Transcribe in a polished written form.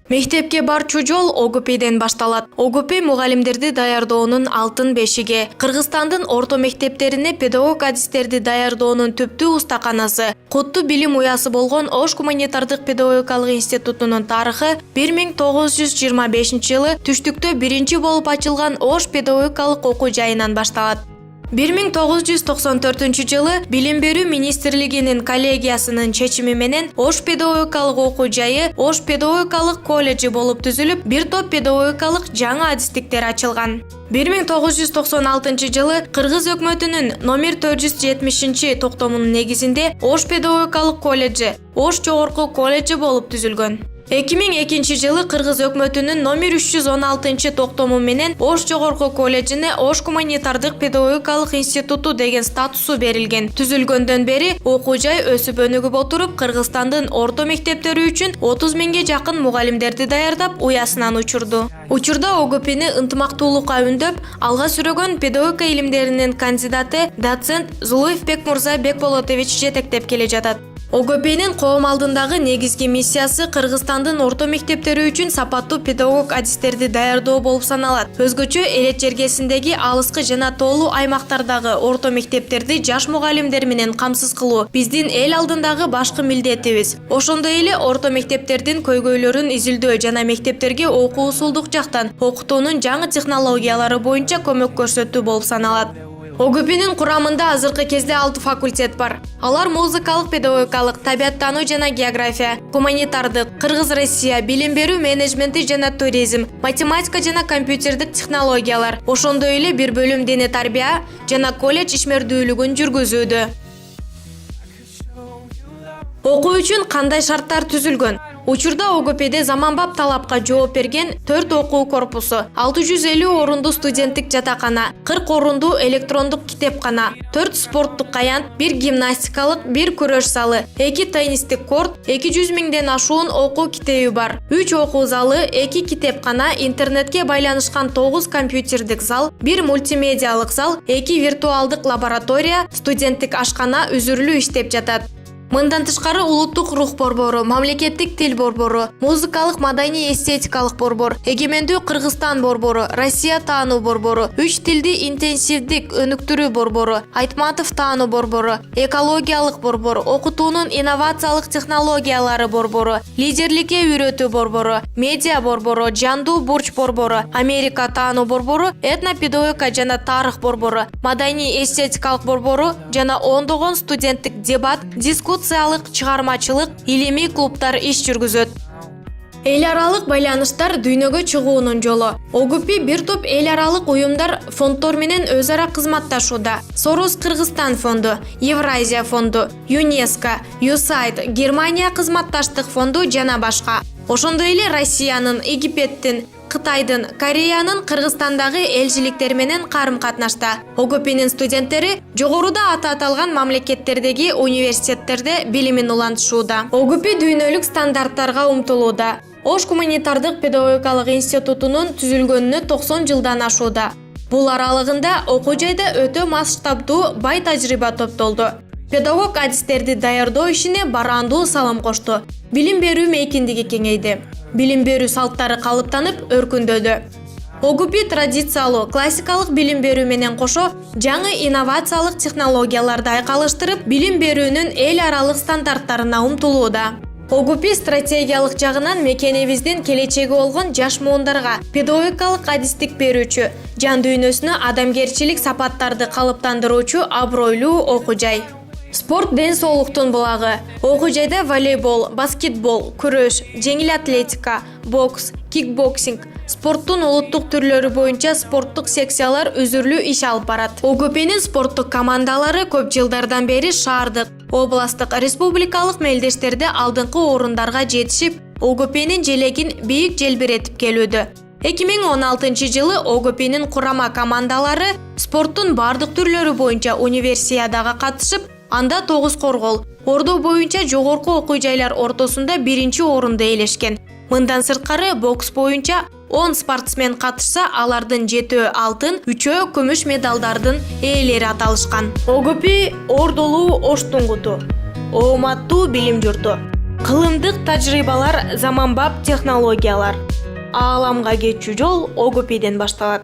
Мектепке барчу жол ОГПден башталат. ОГП мугалимдерди даярдоонун алтын бешиги. Кыргызстандын орто мектептерине педагог адистерди даярдоонун түптүү устаканасы. Куттуу билим уясы болгон Ош гуманитардык педагогикалык институтунун тарыхы 1925 жылы түштүктө биринчи болуп ачылган Ош педагогикалык окуу жайынан башталат. 1994 жылы Билим берүү министрлигинин коллегиясынын чечими менен Ош педагогикалык окуу жайы Ош педагогикалык колледжи болуп түзүлүп, бир топ педагогикалык жаңы адистиктер ачылган. 1996 жылы Кыргыз өкмөтүнүн номер 470 токтомунун негизинде Ош педагогикалык колледжи Ош жогорку колледжи болуп түзүлгөн. 2002 жылы Кыргыз өкмөтүнүн номер 316 токтому менен Ош жогорку колледжине Ош гуманитардык педагогикалык институту деген статусу берилген. Түзүлгөндөн бери окуу жай өсүп өнүгүп отуруп, Кыргызстандын орто мектептери үчүн 30 миңге жакын мугалимдерди даярдап, уясынан учурду. Учурда ОГПны ынтымактуулукка үндөп, алга сүрөгөн педагогика илимдеринин кандидаты доцент Зулуев Бекмурза Бекболотович жетектеп келе жатат. ОГПнын коом алдындагы негизги миссиясы Кыргызстандын орто мектептери үчүн сапаттуу педагог адистерди даярдоо болуп саналат. Өзгөчө элет жергесиндеги алыскы жана тоолуу аймактардагы орто мектептерди жаш мугалимдер менен камсыз кылуу биздин эл алдындагы башкы милдетибиз. Ошондой эле орто мектептердин көйгөйлөрүн изилдөө жана мектептерге окуу усулдук жактан окутуунун жаңы технологиялары боюнча көмөк көрсөтүү болуп саналат. ОГПнын курамында азыркы кезде 6 факультет бар. Алар музыкалык, педагогикалык, табиаттануу жана география, гуманитардык, Кыргыз-Россия, билим берүү менеджменти жана туризм, математика жана компьютердик технологиялар, ошондой эле бир бөлүм дене тарбия жана колледж ишмердүүлүгүн жүргүзүүдө. Окуу үчүн кандай шарттар түзүлгөн? Учурда ОГПде заманбап талапка жооп берген 4 окуу корпусу, 650 орундуу студенттик жатакана, 40 орундуу электрондук китепкана, 4 спорттук аянт, 1 гимнастикалык, 1 күрөш залы, 2 теннистик корт, 200 миңден ашуун окуу китеби бар, 3 окуу залы, 2 китепкана, интернетке байланышкан 9 компьютердик зал, 1 мультимедиалык зал, 2 виртуалдык лаборатория, студенттик ашкана үзүрлүү иштеп жатат. Мындан тышкары улуттук рух борбору, мамлекеттик тил борбору, музыкалык маданий эстетикалык борбор, эгемендүү Кыргызстан борбору, Россия таануу борбору, 3 тилди интенсивдик өнүктүрүү борбору, Айтматов таануу борбору, экологиялык борбор, окутуунун инновациялык технологиялары борбору, лидерликке үйрөтүү борбору, медиа борбору, жандуу бурч борбору, Америка таануу борбору, этнопедагогика жана тарых борбору, маданий эстетикалык борбору жана ондогон студенттик дебат, дискуссиялык чыгармачылык, илимий клубтар иш жүргүзөт. Эл аралык байланыштар дүйнөгө чыгуунун жолу. ОГП бир топ эл аралык уюмдар, фонддор менен өз ара кызматташууда. Сорос Кыргызстан фонду, Евразия фонду, ЮНЕСКО, USAID, Германия кызматташтык фонду жана башка. Ошондой эле Россиянын, Египеттин, Кытайдын, Кореянын Кыргызстандагы элчиликтер менен карым-катнашта. ОГПнын студенттери жогоруда аты аталган мамлекеттердеги университеттерде билимин улантышууда. ОГП дүйнөлүк стандарттарга умтулууда. Ош гуманитардык педагогикалык институтунун түзүлгөнүнө 90 жылдан ашууда. Бул аралыгында окуу жайда өтө масштабдуу бай тажрыйба топтолду. Педагог адистерди даярдоо ишине барандуу салым кошту. Билим берүү мейкиндиги кеңейди. Билим берүү салттары калыптанып, өркүндөдү. ОГП традициялуу, классикалык билим берүү менен кошо жаңы инновациялык технологияларды айкалыштырып, билим берүүнүн эл аралык стандарттарына умтулууда. ОГП стратегиялык жагынан мекенибиздин келечеги болгон жаш муундарга педагогикалык адистик берүүчү, жан дүйнөсүнө адамгерчилик сапаттарды калыптандыруучу абройлуу окуу жай. Спорт ден соолуктун булагы. Окуу жайда волейбол, баскетбол, күрөш, жеңил атлетика, бокс, кикбоксинг, спорттун улуттук түрлөрү боюнча спорттук секциялар үзүрлүү иш алып барат. ОГПнын спорттук командалары көп жылдардан бери шаардык, областтык, республикалык мелдештерде алдыңкы орундарга жетишип, ОГПнын желегин бийик желбиретип келүүдө. 2016 жылы ОГПнын курама командалары спорттун бардык түрлөрү боюнча универсиадага катышып, анда 9 коргол, ордо боюнча жогорку окуу жайлар ортосунда 1-чи орунду ээлешкен. Мындан сырткары бокс боюнча 10 спортсмен катышса, алардын 7 алтын, 3 күмүш медалдардын ээлери аталышкан. ОГП ордолуу Оштун куту, ооматтуу билим журту. Кылымдык тажрыйбалар, заманбап технологиялар. Ааламга кетчү жол ОГП'ден башталат.